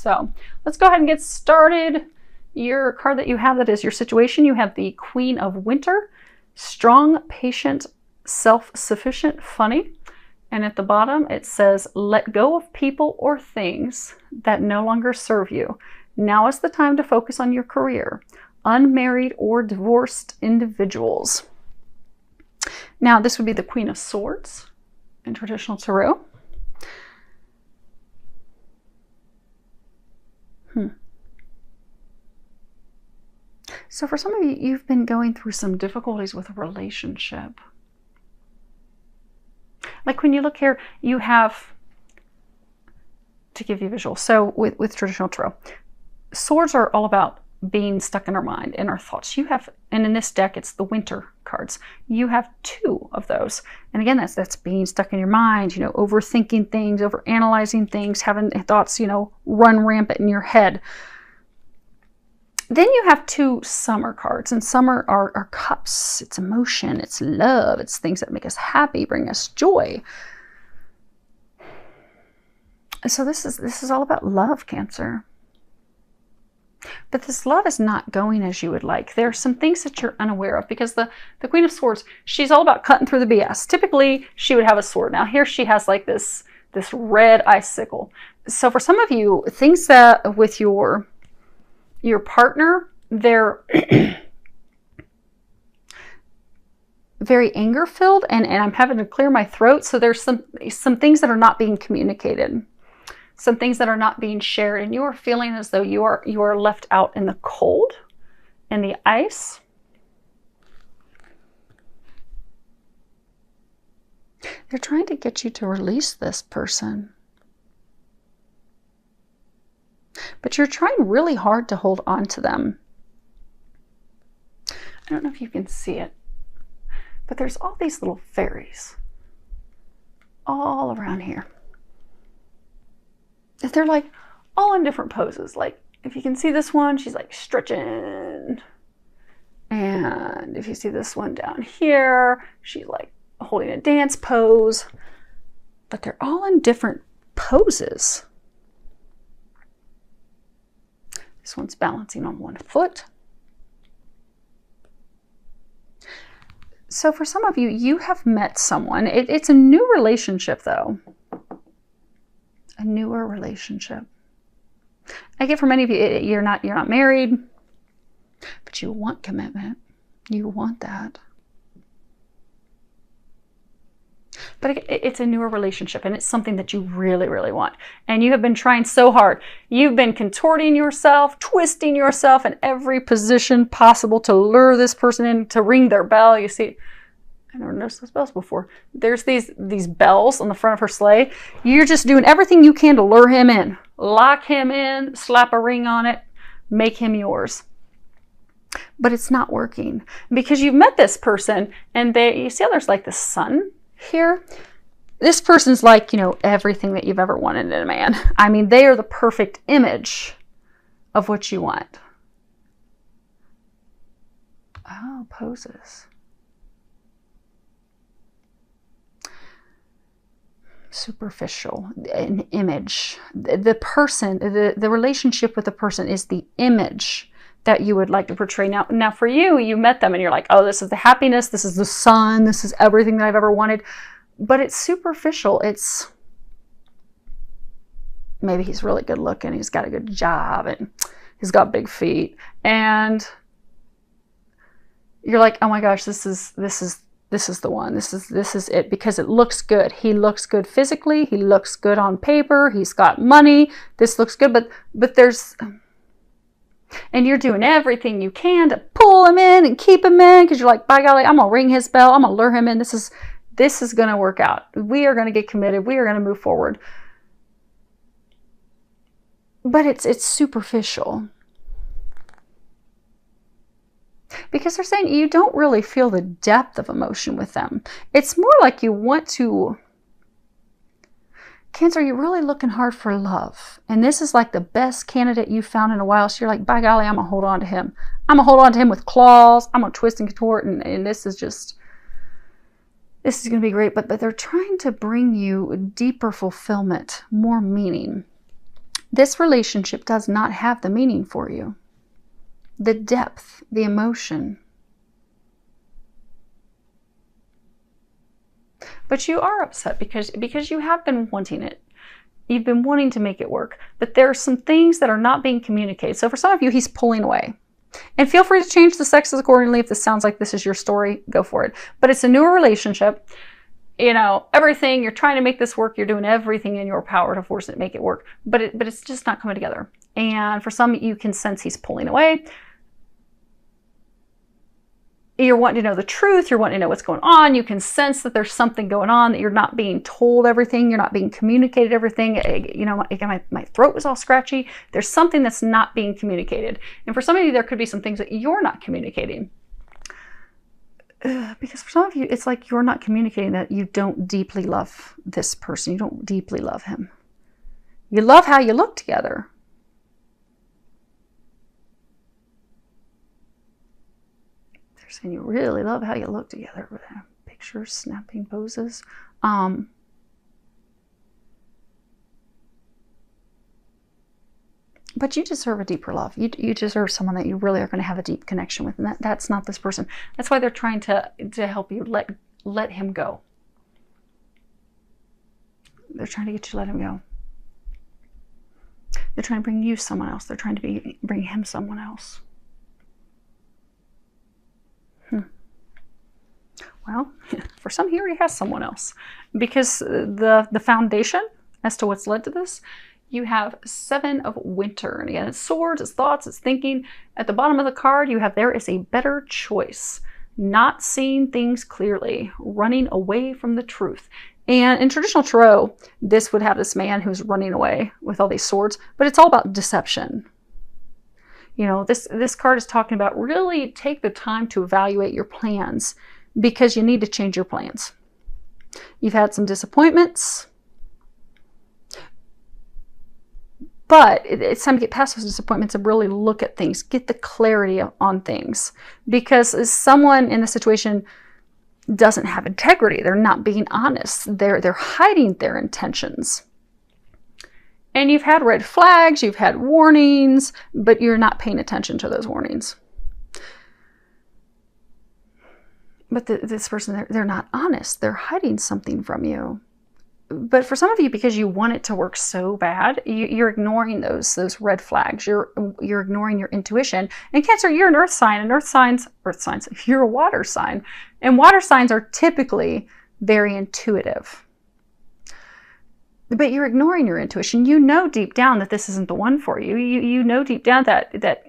So let's go ahead and get started. Your card that you have that is your situation, you have the Queen of Winter, strong, patient, self-sufficient, funny. And at the bottom it says, let go of people or things that no longer serve you. Now is the time to focus on your career. Unmarried or divorced individuals. Now this would be the Queen of Swords in traditional tarot. So for some of you, you've been going through some difficulties with a relationship. Like when you look here, you have, to give you a visual, so with traditional tarot, swords are all about being stuck in our mind, in our thoughts. You have, and in this deck, it's the Winter cards. You have 2 of those. And again, that's being stuck in your mind, you know, overthinking things, overanalyzing things, having thoughts, you know, run rampant in your head. Then you have 2 Summer cards, and Summer are cups. It's emotion, it's love, it's things that make us happy, bring us joy. So this is all about love, Cancer. But this love is not going as you would like. There are some things that you're unaware of, because the Queen of Swords, she's all about cutting through the BS. Typically, she would have a sword. Now here she has like this red icicle. So for some of you, things that with your partner, they're very anger filled, and I'm having to clear my throat. So there's some things that are not being communicated, some things that are not being shared, and you are feeling as though you are left out in the cold, in the ice. They're trying to get you to release this person. But you're trying really hard to hold on to them. I don't know if you can see it, but there's all these little fairies all around here. They're like all in different poses. Like if you can see this one, she's like stretching. And if you see this one down here, she's like holding a dance pose. But they're all in different poses. This one's balancing on one foot. So for some of you, you have met someone. It's a new relationship though. A newer relationship. I get for many of you, you're not married, but you want commitment. You want that. But it's a newer relationship, and it's something that you really, really want. And you have been trying so hard. You've been contorting yourself, twisting yourself in every position possible to lure this person in, to ring their bell. You see, I never noticed those bells before. There's these bells on the front of her sleigh. You're just doing everything you can to lure him in. Lock him in, slap a ring on it, make him yours. But it's not working because you've met this person, and you see how there's like the sun here? This person's like, you know, everything that you've ever wanted in a man. I mean, they are the perfect image of what you want. Oh, poses. Superficial, an image. The person, the relationship with the person is the image that you would like to portray. Now for you, you met them and you're like, oh, this is the happiness, this is the sun, this is everything that I've ever wanted. But it's superficial. It's maybe he's really good looking, he's got a good job, and he's got big feet. And you're like, oh my gosh, this is the one. This is it, because it looks good. He looks good physically, he looks good on paper, he's got money, this looks good, but there's, and you're doing everything you can to pull him in and keep him in, because you're like, by golly, I'm gonna ring his bell, I'm gonna lure him in, this is gonna work out. We are gonna get committed, we are gonna move forward. But it's superficial. Because they're saying you don't really feel the depth of emotion with them. It's more like you want to, Cancer, you're really looking hard for love. And this is like the best candidate you've found in a while. So you're like, by golly, I'm going to hold on to him. I'm going to hold on to him with claws. I'm going to twist and contort. And this is going to be great. But they're trying to bring you deeper fulfillment, more meaning. This relationship does not have the meaning for you, the depth, the emotion. But you are upset because you have been wanting it. You've been wanting to make it work. But there are some things that are not being communicated. So for some of you, he's pulling away. And feel free to change the sexes accordingly. If this sounds like this is your story, go for it. But it's a newer relationship. You know, everything, you're trying to make this work. You're doing everything in your power to force it, make it work. But it's just not coming together. And for some, you can sense he's pulling away. You're wanting to know the truth. You're wanting to know what's going on. You can sense that there's something going on, that you're not being told everything. You're not being communicated everything. You know, my throat was all scratchy. There's something that's not being communicated. And for some of you, there could be some things that you're not communicating. Because for some of you, it's like you're not communicating that you don't deeply love this person. You don't deeply love him. You love how you look together. And you really love how you look together with pictures, snapping poses. But you deserve a deeper love. You deserve someone that you really are going to have a deep connection with. And that's not this person. That's why they're trying to help you let him go. They're trying to get you to let him go. They're trying to bring you someone else. They're trying to bring him someone else. Well, for some, he already has someone else. Because the foundation as to what's led to this, you have 7 of winter. And again, it's swords, it's thoughts, it's thinking. At the bottom of the card, you have there is a better choice. Not seeing things clearly. Running away from the truth. And in traditional tarot, this would have this man who's running away with all these swords. But it's all about deception. You know, this card is talking about really take the time to evaluate your plans. Because you need to change your plans. You've had some disappointments. But it's time to get past those disappointments and really look at things. Get the clarity on things. Because someone in the situation doesn't have integrity. They're not being honest. They're hiding their intentions. And you've had red flags. You've had warnings. But you're not paying attention to those warnings. But this person, they're not honest. They're hiding something from you. But for some of you, because you want it to work so bad, you're ignoring those red flags. You're ignoring your intuition. And Cancer, you're an earth sign. And earth signs, you're a water sign. And water signs are typically very intuitive. But you're ignoring your intuition. You know deep down that this isn't the one for you. You know deep down that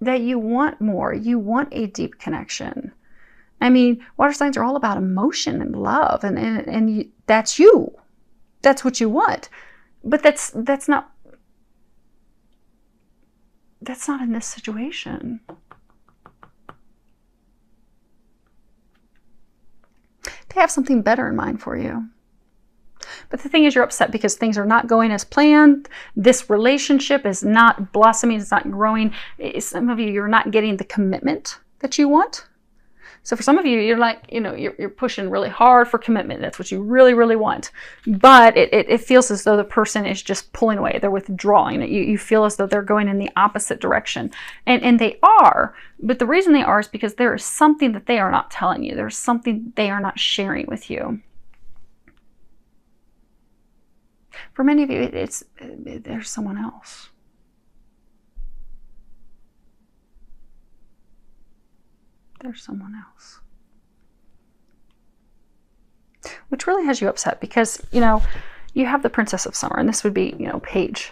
you want more. You want a deep connection. I mean, water signs are all about emotion and love, and that's you. That's what you want. But that's not in this situation. They have something better in mind for you. But the thing is, you're upset because things are not going as planned. This relationship is not blossoming. It's not growing. Some of you, you're not getting the commitment that you want. So for some of you, you're like, you know, you're pushing really hard for commitment. That's what you really, really want. But it feels as though the person is just pulling away. They're withdrawing. You feel as though they're going in the opposite direction. And they are. But the reason they are is because there is something that they are not telling you. There's something they are not sharing with you. For many of you, there's someone else. There's someone else. Which really has you upset because, you know, you have the Princess of Summer, and this would be, you know, Page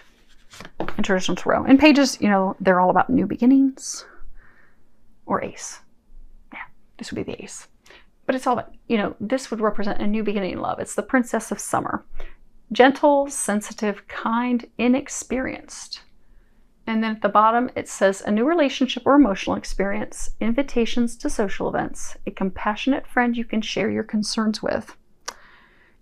in traditional tarot. And pages, you know, they're all about new beginnings or ace. Yeah, this would be the ace. But it's all about, you know, this would represent a new beginning in love. It's the Princess of Summer. Gentle, sensitive, kind, inexperienced. And then at the bottom, it says a new relationship or emotional experience, invitations to social events, a compassionate friend you can share your concerns with.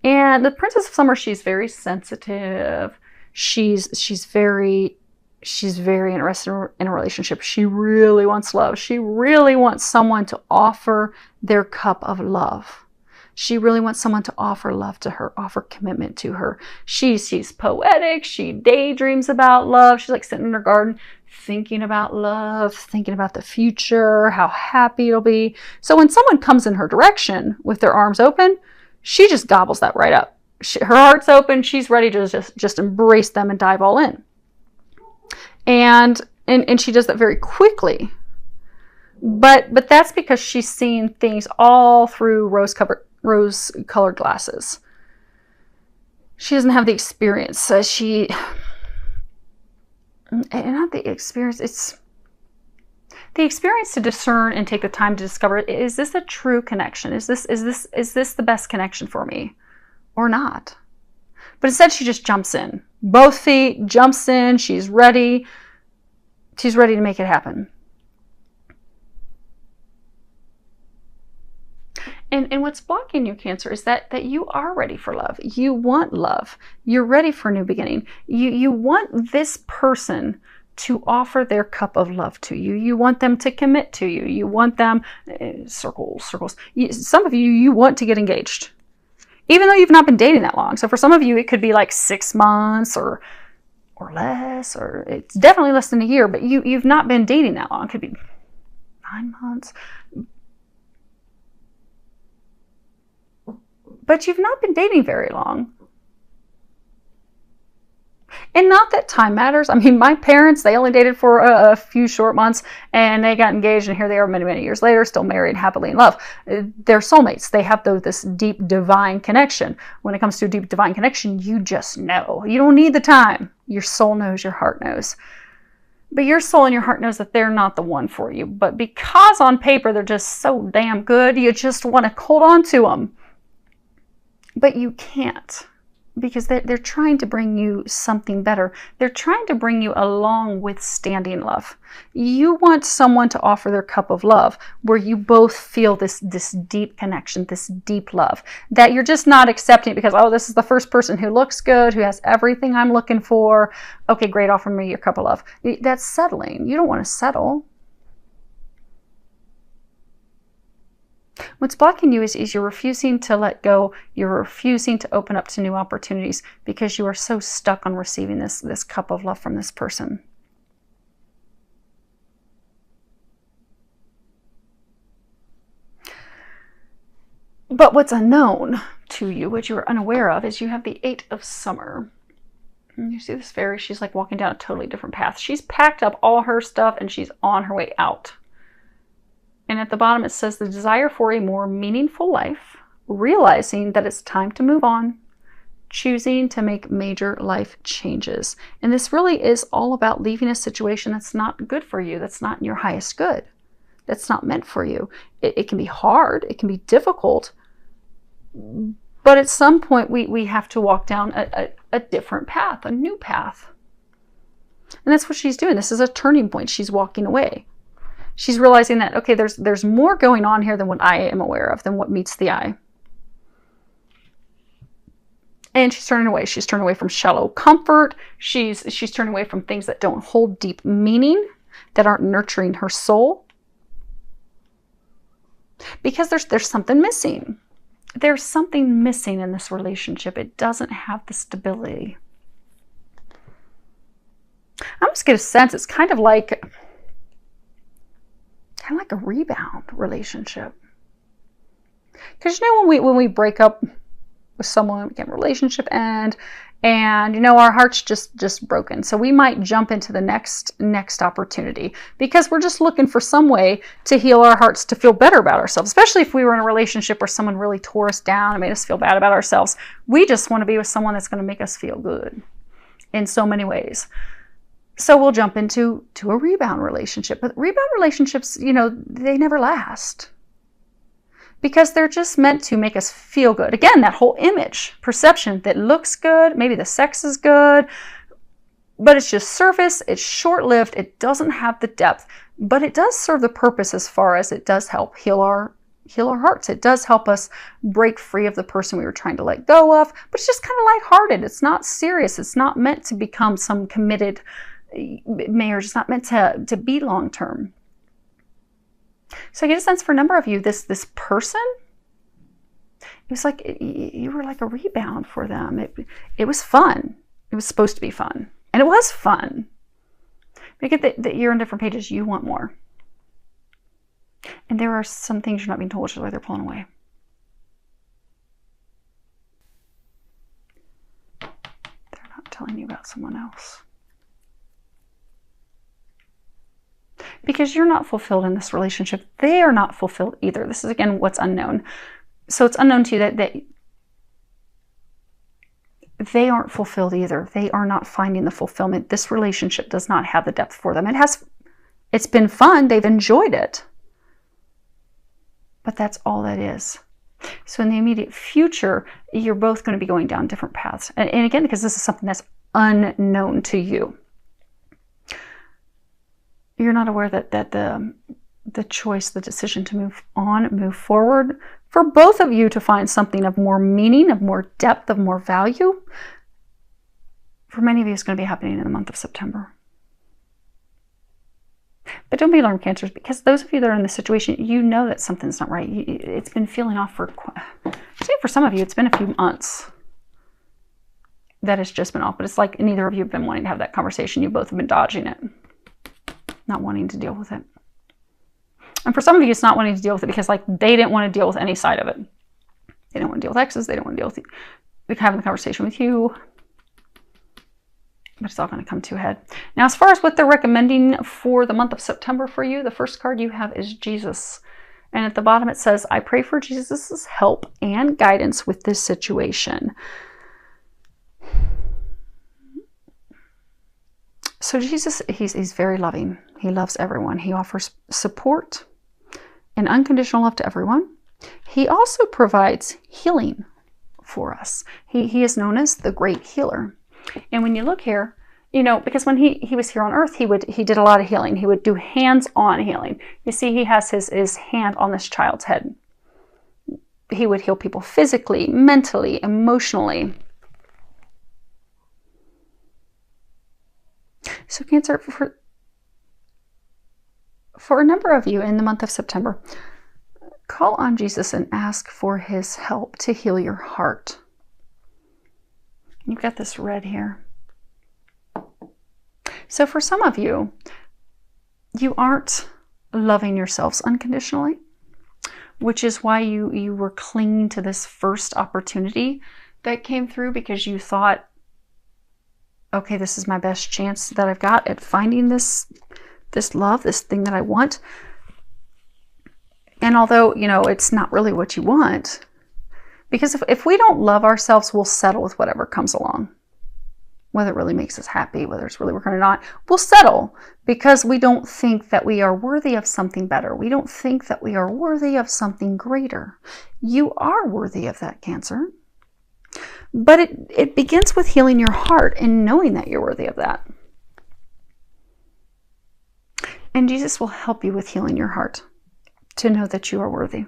And the Princess of Summer, she's very sensitive. She's very interested in a relationship. She really wants love. She really wants someone to offer their cup of love. She really wants someone to offer love to her, offer commitment to her. She's poetic. She daydreams about love. She's like sitting in her garden thinking about love, thinking about the future, how happy it'll be. So when someone comes in her direction with their arms open, she just gobbles that right up. Her heart's open. She's ready to just embrace them and dive all in. And she does that very quickly. But that's because she's seeing things all through rose-colored glasses. She doesn't have the experience. Not the experience. It's the experience to discern and take the time to discover, is this a true connection? Is this the best connection for me or not? But instead she just jumps in. Both feet, jumps in, she's ready. She's ready to make it happen. And what's blocking you, Cancer, is that you are ready for love. You want love. You're ready for a new beginning. You want this person to offer their cup of love to you. You want them to commit to you. You want them, circles. Some of you want to get engaged, even though you've not been dating that long. So for some of you, it could be like 6 months or less, or it's definitely less than a year, but you've not been dating that long. It could be 9 months. But you've not been dating very long. And not that time matters. I mean, my parents, they only dated for a few short months and they got engaged, and here they are many, many years later, still married, happily in love. They're soulmates. They have this deep divine connection. When it comes to a deep divine connection, you just know. You don't need the time. Your soul knows, your heart knows. But your soul and your heart knows that they're not the one for you. But because on paper they're just so damn good, you just want to hold on to them. But you can't, because they're trying to bring you something better. They're trying to bring you a long withstanding love. You want someone to offer their cup of love where you both feel this deep connection, this deep love, that you're just not accepting because, oh, this is the first person who looks good, who has everything I'm looking for. Okay, great, offer me your cup of love. That's settling. You don't want to settle. What's blocking you is you're refusing to let go. You're refusing to open up to new opportunities because you are so stuck on receiving this cup of love from this person. But what's unknown to you, what you are unaware of, is you have the 8 of Summer. And you see this fairy, she's like walking down a totally different path. She's packed up all her stuff and she's on her way out. And at the bottom it says, the desire for a more meaningful life, realizing that it's time to move on, choosing to make major life changes. And this really is all about leaving a situation that's not good for you, that's not in your highest good, that's not meant for you. It can be hard, it can be difficult, but at some point we have to walk down a different path, a new path. And that's what she's doing. This is a turning point. She's walking away. She's realizing that, okay, there's more going on here than what I am aware of, than what meets the eye. And she's turning away. She's turning away from shallow comfort. She's turning away from things that don't hold deep meaning, that aren't nurturing her soul. Because there's something missing. There's something missing in this relationship. It doesn't have the stability. I almost get a sense it's kind of like a rebound relationship. Because you know, when we break up with someone, we get a relationship and you know, our heart's just broken. So we might jump into the next opportunity because we're just looking for some way to heal our hearts, to feel better about ourselves, especially if we were in a relationship where someone really tore us down and made us feel bad about ourselves. We just want to be with someone that's going to make us feel good in so many ways. So we'll jump into a rebound relationship. But rebound relationships, you know, they never last. Because they're just meant to make us feel good. Again, that whole image, perception that looks good, maybe the sex is good, but it's just surface, it's short-lived, it doesn't have the depth, but it does serve the purpose as far as it does help heal our hearts. It does help us break free of the person we were trying to let go of, but it's just kind of lighthearted. It's not serious. It's not meant to become some committed marriage. It's not meant to be long-term. So I get a sense for a number of you, this person, It was like you were like a rebound for them. It was fun. It was supposed to be fun. And it was fun. But you get that you're on different pages. You want more. And there are some things you're not being told, which is why they're pulling away. They're not telling you about someone else. Because you're not fulfilled in this relationship. They are not fulfilled either. This is, again, what's unknown. So it's unknown to you that they aren't fulfilled either. They are not finding the fulfillment. This relationship does not have the depth for them. It's been fun. They've enjoyed it. But that's all that is. So in the immediate future, you're both going to be going down different paths. And again, because this is something that's unknown to you. You're not aware that the choice, the decision to move on, move forward, for both of you to find something of more meaning, of more depth, of more value, for many of you, it's going to be happening in the month of September. But don't be alarmed, Cancers, because those of you that are in this situation, you know that something's not right. It's been feeling off for some of you, it's been a few months that it's just been off. But it's like neither of you have been wanting to have that conversation. You both have been dodging it, not wanting to deal with it. And for some of you, it's not wanting to deal with it because like they didn't want to deal with any side of it. They don't want to deal with exes. They don't want to deal with having the conversation with you. But it's all going to come to a head. Now, as far as what they're recommending for the month of September for you, the first card you have is Jesus. And at the bottom it says, I pray for Jesus' help and guidance with this situation. So Jesus, he's very loving. He loves everyone. He offers support and unconditional love to everyone. He also provides healing for us. He is known as the great healer. And when you look here, you know, because when he was here on earth, he did a lot of healing. He would do hands-on healing. You see, he has his hand on this child's head. He would heal people physically, mentally, emotionally. So Cancer, for a number of you in the month of September, call on Jesus and ask for his help to heal your heart. You've got this red here. So for some of you, you aren't loving yourselves unconditionally, which is why you were clinging to this first opportunity that came through because you thought, okay, this is my best chance that I've got at finding this love, this thing that I want. And although, you know, it's not really what you want, because if we don't love ourselves, we'll settle with whatever comes along. Whether it really makes us happy, whether it's really working or not, we'll settle because we don't think that we are worthy of something better. We don't think that we are worthy of something greater. You are worthy of that, Cancer. But it begins with healing your heart and knowing that you're worthy of that. And Jesus will help you with healing your heart to know that you are worthy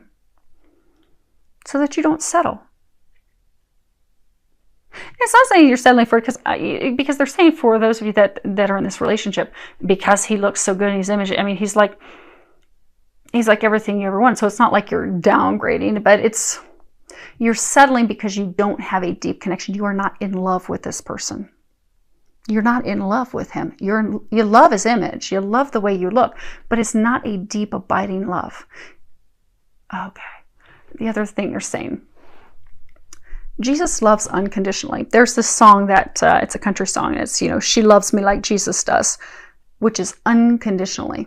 so that you don't settle. It's not saying you're settling for it because they're saying for those of you that are in this relationship, because he looks so good in his image. I mean, he's like everything you ever want. So it's not like you're downgrading, but you're settling because you don't have a deep connection. You are not in love with this person. You're not in love with him. You love his image. You love the way you look, but it's not a deep, abiding love. Okay. The other thing you're saying, Jesus loves unconditionally. There's this song that, it's a country song. It's, you know, she loves me like Jesus does, which is unconditionally.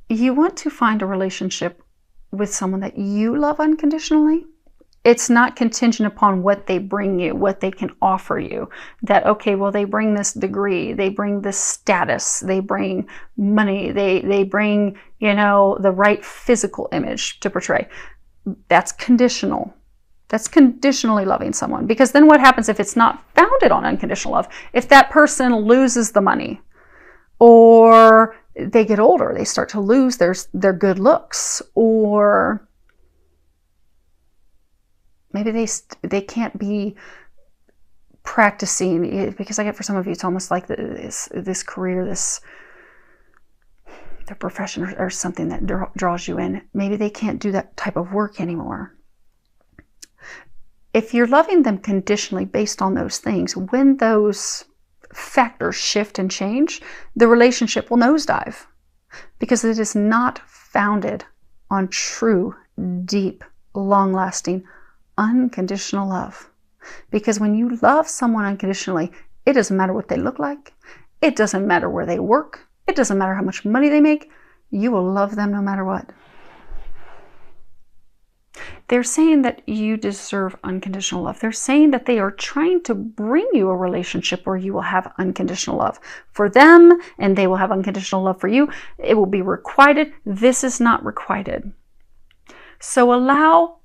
You want to find a relationship with someone that you love unconditionally. It's not contingent upon what they bring you, what they can offer you. That, okay, well, they bring this degree, they bring this status, they bring money, they bring, you know, the right physical image to portray. That's conditional. That's conditionally loving someone. Because then what happens if it's not founded on unconditional love? If that person loses the money, or they get older, they start to lose their good looks, or maybe they can't be practicing, because I get for some of you, it's almost like this career, this their profession or something that draws you in. Maybe they can't do that type of work anymore. If you're loving them conditionally based on those things, when those factors shift and change, the relationship will nosedive because it is not founded on true, deep, long-lasting, unconditional love. Because when you love someone unconditionally, it doesn't matter what they look like. It doesn't matter where they work. It doesn't matter how much money they make. You will love them no matter what. They're saying that you deserve unconditional love. They're saying that they are trying to bring you a relationship where you will have unconditional love for them and they will have unconditional love for you. It will be requited. This is not requited. So allow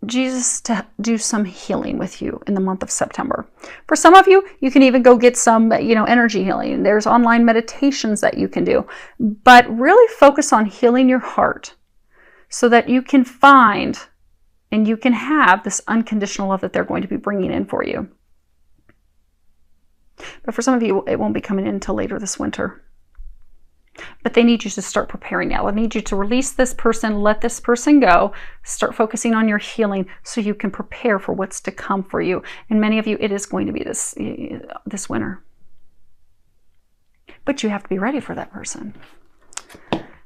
Jesus to do some healing with you in the month of September. For some of you, you can even go get some, energy healing. There's online meditations that you can do. But really focus on healing your heart so that you can find and you can have this unconditional love that they're going to be bringing in for you. But for some of you, it won't be coming in until later this winter. But they need you to start preparing now. They need you to release this person, let this person go, start focusing on your healing so you can prepare for what's to come for you. And many of you, it is going to be this winter. But you have to be ready for that person.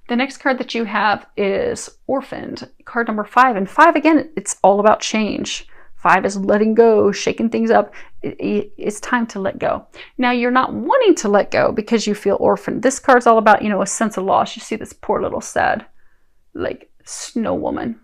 The next card that you have is Orphaned, card number 5. And 5, again, it's all about change. 5 is letting go, shaking things up. It's time to let go. Now, you're not wanting to let go because you feel orphaned. This card's all about, a sense of loss. You see this poor little sad, snow woman.